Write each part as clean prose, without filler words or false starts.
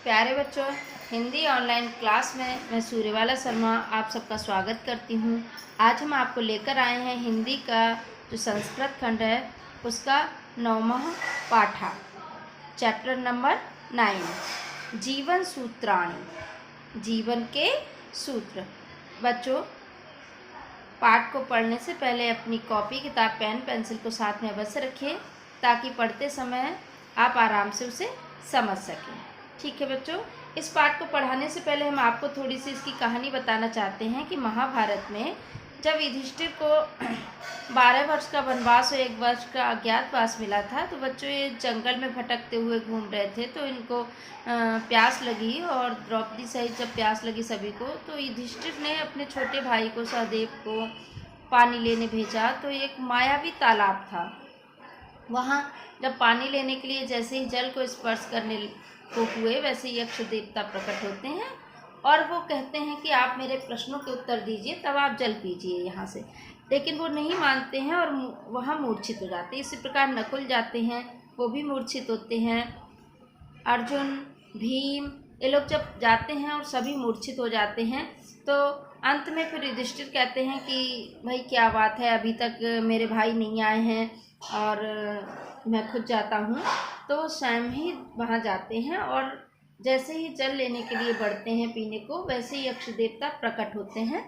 प्यारे बच्चों, Hindi online class में मैं सूर्यवाला शर्मा आप सबका स्वागत करती हूँ। आज हम आपको लेकर आए हैं हिंदी का जो संस्कृत खंड है उसका 9वां पाठा, चैप्टर नंबर 9, जीवन सूत्राणि, जीवन के सूत्र। बच्चों, पाठ को पढ़ने से पहले अपनी कॉपी, किताब, पेन, पेंसिल को साथ में अवश्य रखिए ताकि पढ़ते समय आप आराम से उसे समझ सकें। ठीक है बच्चों, इस पाठ को पढ़ाने से पहले हम आपको थोड़ी सी इसकी कहानी बताना चाहते हैं कि महाभारत में जब युधिष्ठिर को 12 वर्ष का वनवास और 1 वर्ष का अज्ञातवास मिला था, तो बच्चों ये जंगल में भटकते हुए घूम रहे थे। तो इनको प्यास लगी और द्रौपदी सहित जब प्यास लगी सभी को, तो युधिष्ठिर ने अपने छोटे भाई को, सहदेव को पानी लेने भेजा। तो एक मायावी तालाब था, वहाँ जब पानी लेने के लिए जैसे ही जल को स्पर्श करने को हुए, वैसे ही यक्ष देवता प्रकट होते हैं और वो कहते हैं कि आप मेरे प्रश्नों के उत्तर दीजिए, तब आप जल पीजिए यहाँ से। लेकिन वो नहीं मानते हैं और वहाँ मूर्छित हो जाते हैं। इसी प्रकार नकुल जाते हैं, वो भी मूर्छित होते हैं। अर्जुन, भीम, ये लोग जब जाते हैं और सभी मूर्छित हो जाते हैं, तो अंत में फिर युधिष्ठिर कहते हैं कि भाई क्या बात है, अभी तक मेरे भाई नहीं आए हैं और मैं खुद जाता हूँ। तो स्वयं ही वहाँ जाते हैं और जैसे ही जल लेने के लिए बढ़ते हैं पीने को, वैसे ही यक्ष देवता प्रकट होते हैं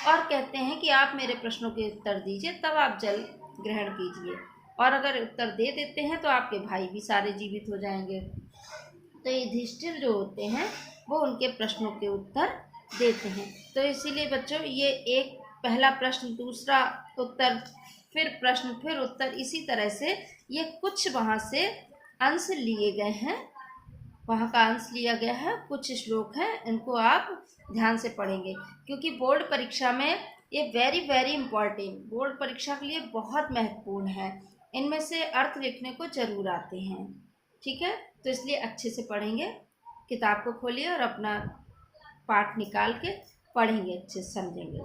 और कहते हैं कि आप मेरे प्रश्नों के उत्तर दीजिए, तब आप जल ग्रहण कीजिए, और अगर उत्तर दे देते हैं तो आपके भाई भी सारे जीवित हो जाएंगे। तो युधिष्ठिर जो होते हैं वो उनके प्रश्नों के उत्तर देते हैं। तो इसीलिए बच्चों ये एक पहला प्रश्न, दूसरा उत्तर, फिर प्रश्न, फिर उत्तर, इसी तरह से ये कुछ वहाँ से अंश लिए गए हैं, वहाँ का अंश लिया गया है। कुछ श्लोक हैं, इनको आप ध्यान से पढ़ेंगे क्योंकि बोर्ड परीक्षा में ये वेरी वेरी इम्पॉर्टेंट, बोर्ड परीक्षा के लिए बहुत महत्वपूर्ण है। इनमें से अर्थ लिखने को जरूर आते हैं। ठीक है, तो इसलिए अच्छे से पढ़ेंगे। किताब को खोलिए और अपना पाठ निकाल के पढ़ेंगे, अच्छे से समझेंगे।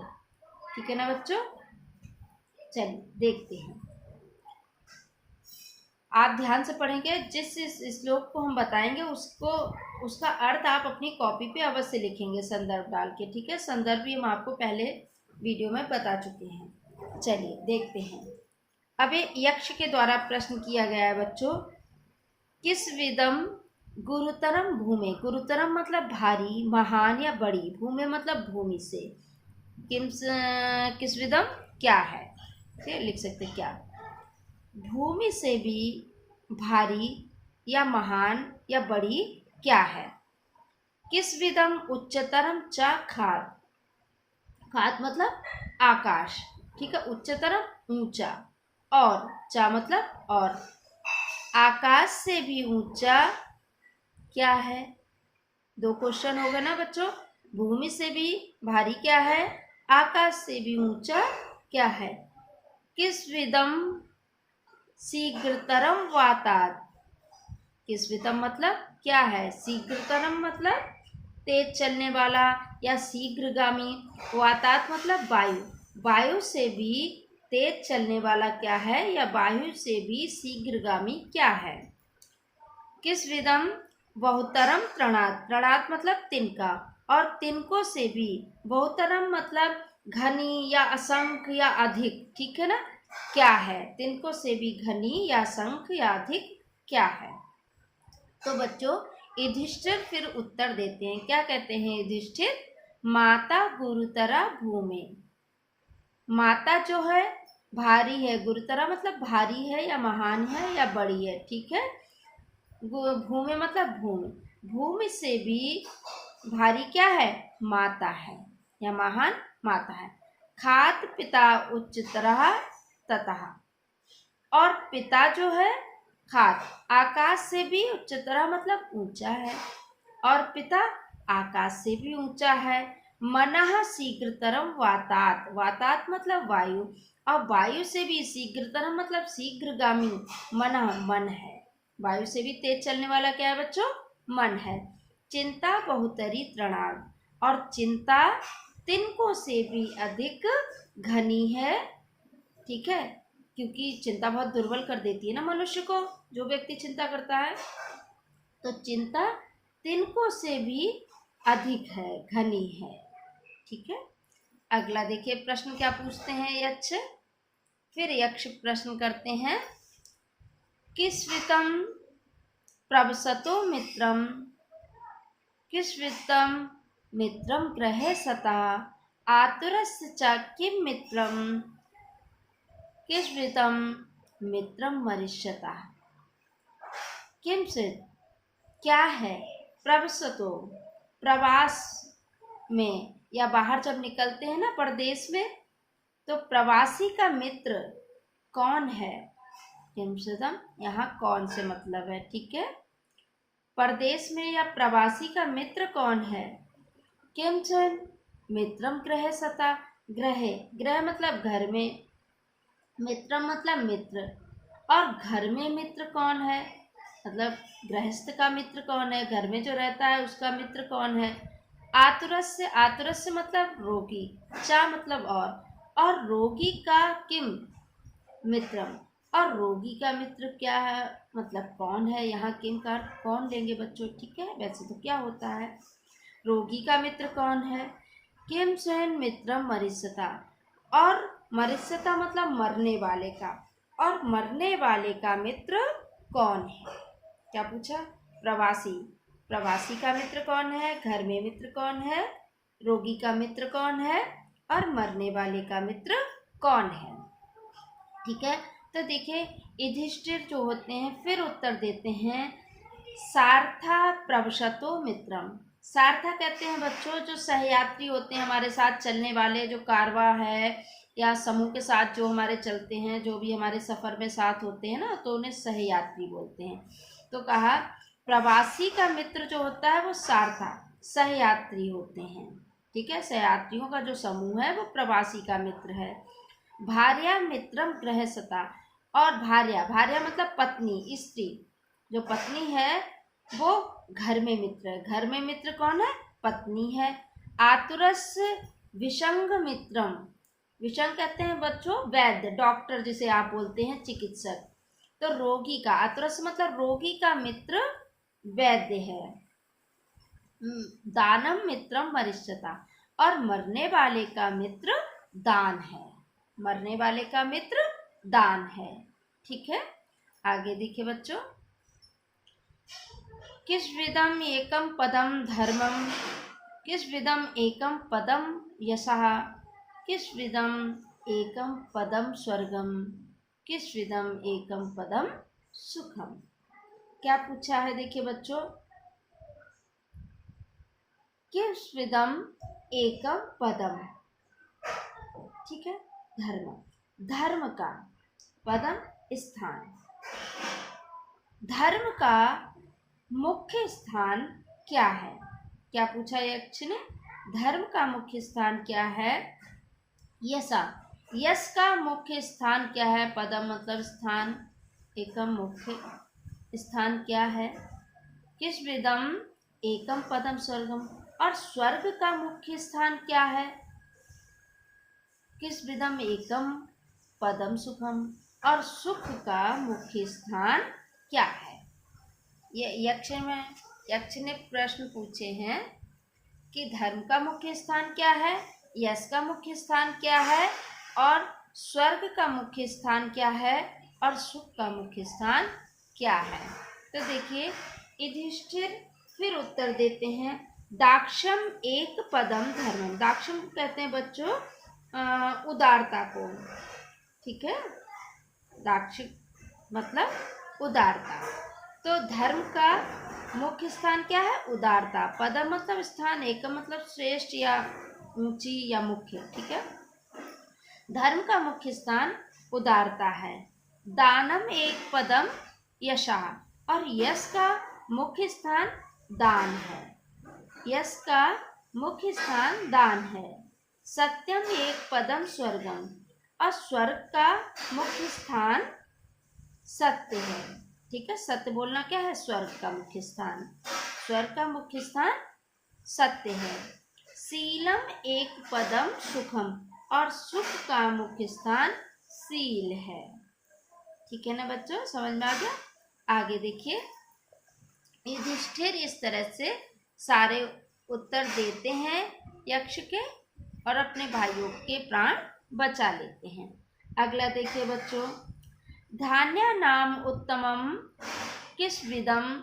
ठीक है ना बच्चों? चलिए देखते हैं। आप ध्यान से पढ़ेंगे, जिस श्लोक को हम बताएंगे उसका अर्थ आप अपनी कॉपी पे अवश्य लिखेंगे संदर्भ डाल के। ठीक है, संदर्भ भी हम आपको पहले वीडियो में बता चुके हैं। चलिए देखते हैं। अब ये यक्ष के द्वारा प्रश्न किया गया है बच्चों, किस विदम गुरुतरम भूमि, गुरुतरम मतलब भारी, महान या बड़ी, भूमि मतलब भूमि से, किस विदम क्या है, ठीक लिख सकते क्या, भूमि से भी भारी या महान या बड़ी क्या है। किस विदम उच्चतरम च खात, खात मतलब आकाश, ठीक है, उच्चतरम ऊंचा, और चा मतलब और, आकाश से भी ऊंचा क्या है। 2 क्वेश्चन हो गए ना बच्चों, भूमि से भी भारी क्या है, आकाश से भी ऊंचा क्या है। किस विदम शीघ्रतरम वातात, किस विदम मतलब क्या है, शीघ्रतरम मतलब तेज चलने वाला या शीघ्रगामी, वातात मतलब वायु, वायु से भी तेज चलने वाला क्या है या वायु से भी शीघ्रगामी क्या है। किस विदम बहुतरम तृणात, तृणात मतलब तिनका, और तिनकों से भी, बहुतरम मतलब घनी या असंख्य या अधिक, ठीक है ना, क्या है, तिनकों से भी घनी या असंख्य या अधिक क्या है। तो बच्चों युधिष्ठिर फिर उत्तर देते हैं, क्या कहते हैं युधिष्ठिर, माता गुरुतरा भूमि, माता जो है भारी है, गुरुतरा मतलब भारी है या महान है या बड़ी है, ठीक है, भूमि मतलब भूमि, भूमि से भी भारी क्या है, माता है या महान माता है। खात पिता उच्चतरः ततः, और पिता जो है खात, आकाश से भी उच्चतरः मतलब ऊंचा है, और पिता आकाश से भी ऊंचा है। मनः शीघ्रतरम वातात, वातात मतलब वायु, और वायु से भी शीघ्रतरम मतलब शीघ्रगामी, मनः मन है, वायु से भी तेज चलने वाला क्या है बच्चों, मन है। चिंता बहुतरी तृणाद, और चिंता तिनकों से भी अधिक घनी है, ठीक है, क्योंकि चिंता बहुत दुर्बल कर देती है ना मनुष्य को, जो व्यक्ति चिंता करता है। तो चिंता तिनकों से भी अधिक है, घनी है। ठीक है। अगला देखिए प्रश्न क्या पूछते हैं यक्ष। फिर यक्ष प्रश्न करते हैं, किस्वितम प्रवसतो मित्रम, किस्वितम मित्रम ग्रहे सता, आतुरस्य च किम मित्रम, किस्वितम मित्रम मरिष्यता। किंचित क्या है, प्रवसतो प्रवास में या बाहर जब निकलते हैं ना परदेश में, तो प्रवासी का मित्र कौन है। किंचितम यहाँ कौन से मतलब है। ठीक है। परदेश में या प्रवासी का मित्र कौन है। किंचन मित्रम ग्रह सता, ग्रह ग्रह मतलब घर में, मित्रम मतलब मित्र, और घर में मित्र कौन है, मतलब गृहस्थ का मित्र कौन है, घर में जो रहता है उसका मित्र कौन है। आतुरस्य, आतुरस्य मतलब रोगी, चा मतलब और रोगी का किम मित्रम, और रोगी का मित्र क्या है, मतलब कौन है। यहाँ किम का कौन लेंगे बच्चों। ठीक है। वैसे तो क्या होता है, रोगी का मित्र कौन है। किम स्वयं मित्रम मरिष्यता, और मरिष्यता मतलब मरने वाले का, और मरने वाले का मित्र कौन है। क्या पूछा, प्रवासी, प्रवासी का मित्र कौन है, घर में मित्र कौन है, रोगी का मित्र कौन है, और मरने वाले का मित्र कौन है। ठीक है। तो देखिए युधिष्ठिर जो होते हैं फिर उत्तर देते हैं, सार्था प्रवसतो मित्रम। सार्था कहते हैं बच्चों जो सहयात्री होते हैं, हमारे साथ चलने वाले, जो कारवा है या समूह के साथ जो हमारे चलते हैं, जो भी हमारे सफ़र में साथ होते हैं ना, तो उन्हें सहयात्री बोलते हैं। तो कहा प्रवासी का मित्र जो होता है वो सार्था, सहयात्री होते हैं। ठीक है। सहयात्रियों का जो समूह है वो प्रवासी का मित्र है। भार्या मित्रम गृहसता, और भार्या, भार्या मतलब पत्नी, स्त्री, जो पत्नी है वो घर में मित्र है। घर में मित्र कौन है, पत्नी है। आतुरस विसंग मित्रम, विसंग कहते हैं बच्चों वैद्य, डॉक्टर जिसे आप बोलते हैं, चिकित्सक। तो रोगी का, आतुरस मतलब रोगी का मित्र वैद्य है। दानम मित्रम मरिष्यता, और मरने वाले का मित्र दान है, मरने वाले का मित्र दान है। ठीक है। आगे देखिए बच्चों, किस विदम एकम पदम धर्मम, किस विदम एकम पदम यशः, किस विदम एकम पदम स्वर्गम, किस विदम एकम पदम सुखम। क्या पूछा है देखिए बच्चों, किस विदम एकम पदम। ठीक है। धर्म, धर्म का, पदम स्थान, धर्म का मुख्य स्थान क्या है। क्या पूछा यक्ष ने, धर्म का मुख्य स्थान क्या है। यशा, यश का मुख्य स्थान क्या है, पदम मतलब स्थान, एकम मुख्य स्थान क्या है। किस विदम एकम पदम स्वर्गम, और स्वर्ग का मुख्य स्थान क्या है। किस विदम एकम पदम सुखम, और सुख का मुख्य स्थान क्या है। ये यक्ष ने प्रश्न पूछे हैं कि धर्म का मुख्य स्थान क्या है, यश का मुख्य स्थान क्या है, और स्वर्ग का मुख्य स्थान क्या है, और सुख का मुख्य स्थान क्या है। तो देखिए युधिष्ठिर फिर उत्तर देते हैं, दाक्षम एक पदम धर्मम। दाक्षम कहते हैं बच्चों उदारता को। ठीक है। दाक्षिक मतलब उदारता। तो धर्म का मुख्य स्थान क्या है, उदारता। पदम मतलब स्थान, एकम मतलब श्रेष्ठ या ऊंची या मुख्य। ठीक है। धर्म का मुख्य स्थान उदारता है। दानम एक पदम यशः, और यश का मुख्य स्थान दान है, यश का मुख्य स्थान दान है। सत्यम एक पदम स्वर्गम, और स्वर्ग का मुख्य स्थान सत्य है। ठीक है। सत्य बोलना क्या है, स्वर्ग का मुख्य स्थान, स्वर्ग का मुख्य स्थान सत्य है। शीलम एक पदम सुखम, और सुख का मुख्य स्थान शील है। ठीक है ना बच्चों, समझ में आ गया। आगे देखिए, युधिष्ठिर इस तरह से सारे उत्तर देते हैं यक्ष के और अपने भाइयों के प्राण बचा लेते हैं। अगला देखिए बच्चों, धान्य नाम उत्तमम किस विदम,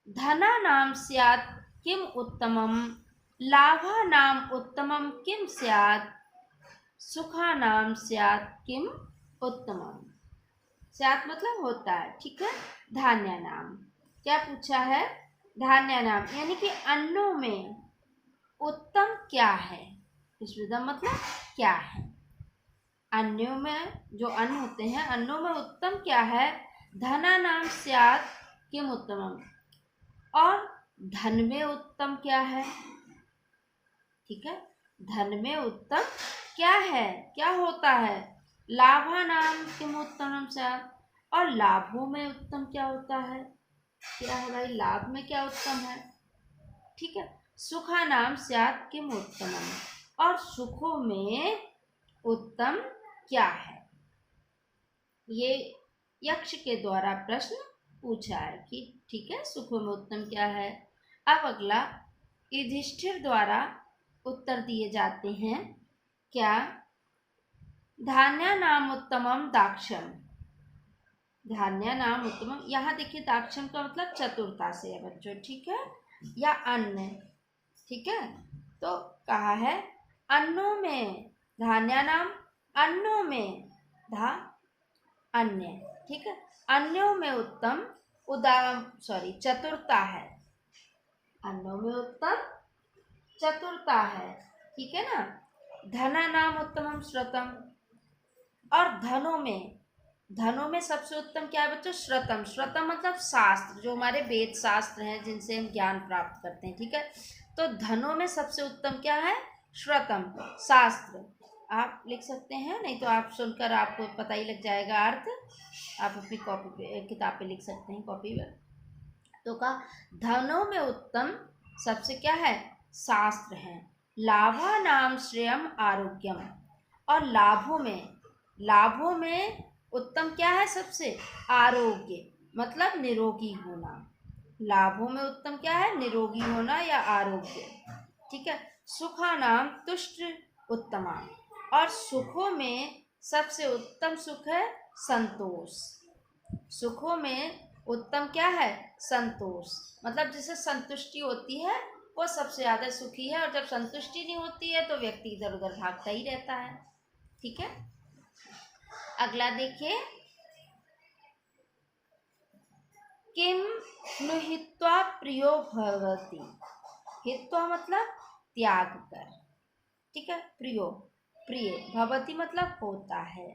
धना नाम स्यात् किम उत्तमम, लाभा नाम उत्तमम किम स्यात्, सुखा नाम स्यात् किम उत्तमम। स्यात् मतलब होता है, ठीक है। धान्य नाम क्या पूछा है, धान्य नाम यानी कि अन्नों में उत्तम क्या है, इस विधम मतलब क्या है, अन्यों में जो अन्न होते हैं अन्नों में उत्तम क्या है, धना नाम स्यात् किम उत्तमम, और धन में उत्तम क्या है, ठीक है, धन में उत्तम क्या है, क्या होता है, लाभा नाम किम उत्तमम स्यात्, और लाभों में उत्तम क्या होता है, क्या है भाई, लाभ में क्या उत्तम है, ठीक है। सुखा नाम स्यात् किम उत्तमम, और सुखों में उत्तम क्या है। ये यक्ष के द्वारा प्रश्न पूछा है कि ठीक है, सुखों में उत्तम क्या है। अब अगला युधिष्ठिर द्वारा उत्तर दिए जाते हैं, क्या, धान्य नाम उत्तमम दाक्षम, धान्य नाम उत्तमम, यहाँ देखिए दाक्षम का मतलब चतुरता से है बच्चों, ठीक है, या अन्न, ठीक है। तो कहा है अन्नों में, धान्य नाम अन्नों में, धा अन्य, ठीक है, अन्यों में उत्तम चतुरता है, अन्नों में उत्तम चतुरता है, ठीक है ना। धना नाम उत्तमम श्रुतम, और धनों में सबसे उत्तम क्या है बच्चों, श्रुतम, श्रुतम मतलब शास्त्र, जो हमारे वेद शास्त्र हैं जिनसे हम ज्ञान प्राप्त करते हैं, ठीक है। तो धनों में सबसे उत्तम क्या है, श्रुतम, शास्त्र, आप लिख सकते हैं, नहीं तो आप सुनकर आपको पता ही लग जाएगा अर्थ, आप अपनी कॉपी पे, किताब पे लिख सकते हैं, कॉपी पे। तो कहा धनों में उत्तम सबसे क्या है, शास्त्र है, लाभा नाम श्रेयम आरोग्यम, और लाभों में उत्तम क्या है सबसे, आरोग्य मतलब निरोगी होना, लाभों में उत्तम क्या है, निरोगी होना या आरोग्य, ठीक है। सुखा नाम तुष्ट उत्तमा, और सुखों में सबसे उत्तम सुख है संतोष, सुखों में उत्तम क्या है, संतोष, मतलब जिसे संतुष्टि होती है वो सबसे ज़्यादा सुखी है, और जब संतुष्टि नहीं होती है तो व्यक्ति इधर उधर भागता ही रहता है, ठीक है। अगला देखिए, किम नु हित्वा प्रियो भवति, हित्वा मतलब त्याग कर, ठीक है, प्रियो प्रिय, भवति मतलब होता है,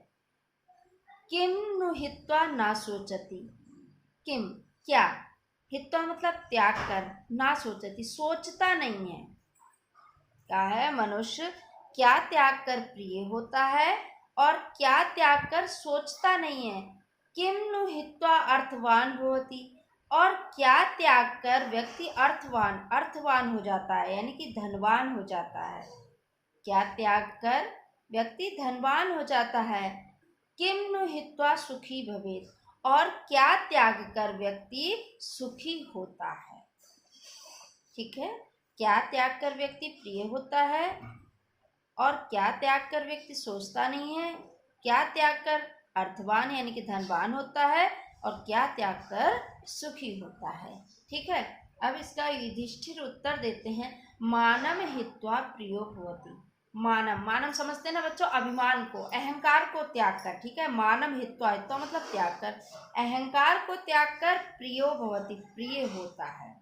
किम नु हित्वा ना सोचति, किम क्या, हित्वा मतलब त्याग कर, ना सोचति सोचता नहीं है, क्या है, मनुष्य क्या त्याग कर प्रिय होता है और क्या त्याग कर सोचता नहीं है, किम नु हित्वा अर्थवान भवति, और क्या त्याग कर व्यक्ति अर्थवान हो जाता है, यानी कि धनवान हो जाता है, क्या त्याग कर व्यक्ति धनवान हो जाता है, किम नु हित्वा सुखी भवेत्, और क्या त्याग कर व्यक्ति सुखी होता है, ठीक है। क्या त्याग कर व्यक्ति प्रिय होता है, और क्या त्याग कर व्यक्ति सोचता नहीं है, क्या त्याग कर अर्थवान यानी कि धनवान होता है, और क्या त्याग कर सुखी होता है, ठीक है। अब इसका युधिष्ठिर उत्तर देते हैं, मानम हित्वा प्रियो भवति, मानम समझते हैं ना बच्चों, अभिमान को, अहंकार को त्याग कर, ठीक है, मानम हित्वा, हित्वा मतलब त्याग कर, अहंकार को त्याग कर प्रियो भवति प्रिय होता है,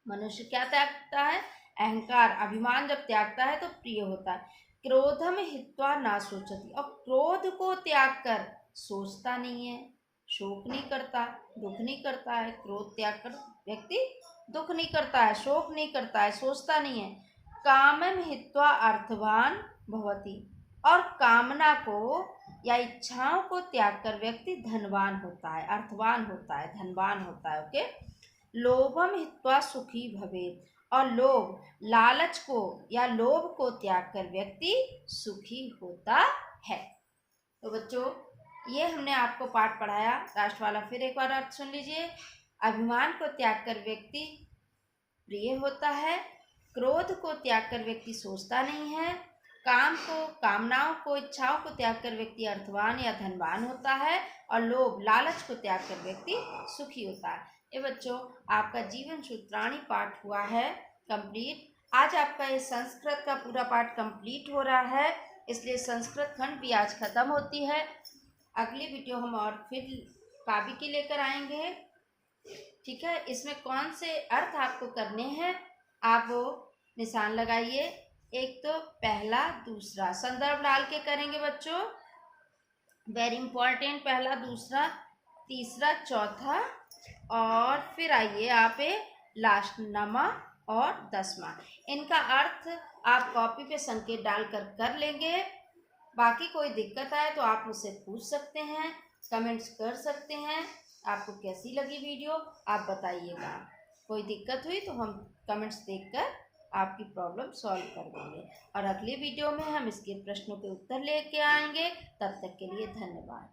मनुष्य क्या त्यागता है, अहंकार अभिमान जब त्यागता है तो प्रिय होता है। क्रोधम हित्वा ना सोचती, और क्रोध को त्याग कर सोचता नहीं है, शोक नहीं करता, दुख नहीं करता है, क्रोध त्याग कर व्यक्ति दुख नहीं करता है, शोक नहीं करता है, सोचता नहीं है। कामम हित्वा अर्थवान भवति, और कामना को या इच्छाओं को त्याग कर व्यक्ति धनवान होता है, अर्थवान होता है, धनवान होता है, ओके। लोभम हित्वा सुखी भवेत्, और लालच को या लोभ को त्याग कर व्यक्ति सुखी होता है। तो बच्चों, ये हमने आपको पाठ पढ़ाया, लास्ट वाला फिर एक बार अर्थ सुन लीजिए, अभिमान को त्याग कर व्यक्ति प्रिय होता है। क्रोध को त्याग कर व्यक्ति सोचता नहीं है। कामनाओं को, इच्छाओं को त्याग कर व्यक्ति अर्थवान या धनवान होता है। और लोभ लालच को त्याग कर व्यक्ति सुखी होता है। ये बच्चों, आपका जीवन सूत्राणी पाठ हुआ है कंप्लीट। आज आपका ये संस्कृत का पूरा पाठ कंप्लीट हो रहा है, इसलिए संस्कृत खंड भी आज खत्म होती है। अगली वीडियो हम और फिर काव्य की लेकर आएंगे। ठीक है, इसमें कौन से अर्थ आपको करने हैं आप वो निशान लगाइए। एक तो पहला, दूसरा संदर्भ डाल के करेंगे बच्चों, वेरी इंपॉर्टेंट। पहला, दूसरा, तीसरा, चौथा, और फिर आइए आप लास्ट नमा और 10वां। इनका अर्थ आप कॉपी पे संकेत डालकर कर लेंगे। बाकी कोई दिक्कत आए तो आप मुझसे पूछ सकते हैं, कमेंट्स कर सकते हैं। आपको कैसी लगी वीडियो आप बताइएगा। कोई दिक्कत हुई तो हम कमेंट्स देखकर आपकी प्रॉब्लम सॉल्व कर देंगे। और अगली वीडियो में हम इसके प्रश्नों के उत्तर लेके आएंगे। तब तक के लिए धन्यवाद।